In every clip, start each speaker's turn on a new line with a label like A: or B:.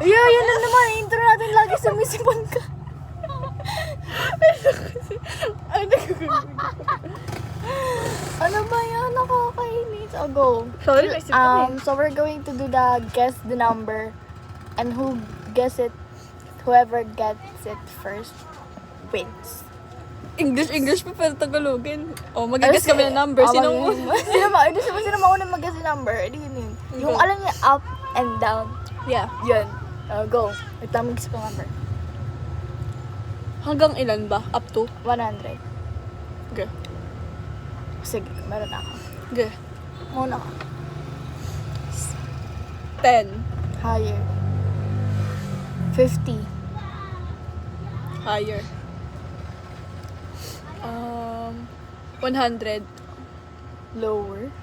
A: Yan na naman. Intro natin lagi sa Misipan ka. Ano ba yan? Nakakainis. Oh, go.
B: Sorry, may sip
A: So we're going to do the guess the number. And whoever gets it first wins.
B: English pa pero Tagalogin. Oh, mag-guess kami ng number. Sino
A: Sino mauna mag-guess the number? Yun. Yung alam niya up and down.
B: Yeah.
A: Yun. Go. Ito ang mag-guess ko number.
B: Hanggang ilan ba? Up to?
A: 100.
B: Okay.
A: Sige, meron ako.
B: Okay.
A: Muna ka.
B: 10.
A: Higher. 50.
B: Higher. 100.
A: Lower.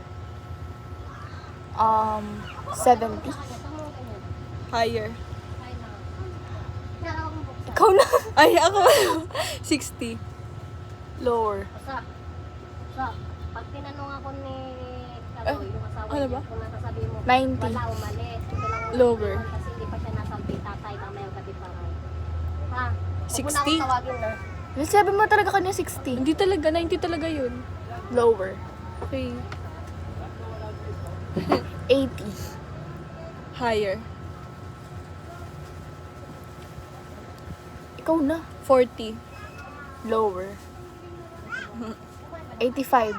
A: 70.
B: Higher.
A: Ikaw na.
B: Ay, ako. 60.
A: Lower.
C: Pag tinanong ako ni yung asawa
B: ano
C: niya,
B: ba?
C: kung nasasabi mo,
A: 90.
C: wala umalis. Ito lang
B: Lower.
C: kasi hindi pa siya nasabi, tatay, mamaya gabi pa rin. Ha? Huwag mo na
B: 60?
C: akong tawagin na.
A: Sabi mo talaga kanya 60.
B: Hindi talaga, 90 talaga yun.
A: Lower.
B: Okay.
A: 80.
B: Higher.
A: Ikaw na.
B: 40.
A: Lower. 85.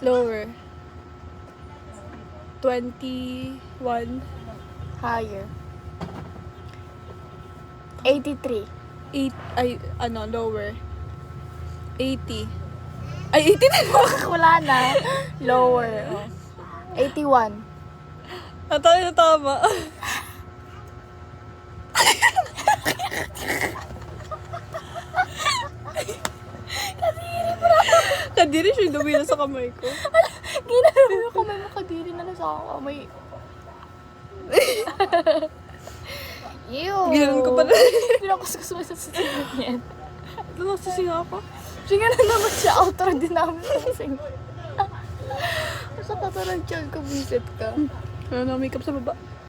B: Lower. 21.
A: Higher. 83.
B: 8, ay, lower. 80. Ay, 80 na ba?
A: Wala na. Lower. 81.
B: Natawag na tama. Kadiri siya yung dumi na sa kamay ko.
A: Ginagawa mo kamay mo kadiri na nasa kamay. Ew.
B: Ginanon ko pala.
A: Pinakuskus mo sa sasagin yan.
B: Nasising ako.
A: Sige na naman siya. Outro din namin kasing. Basta katarang dyan ka, visit ka.
B: Ano na makeup sa baba?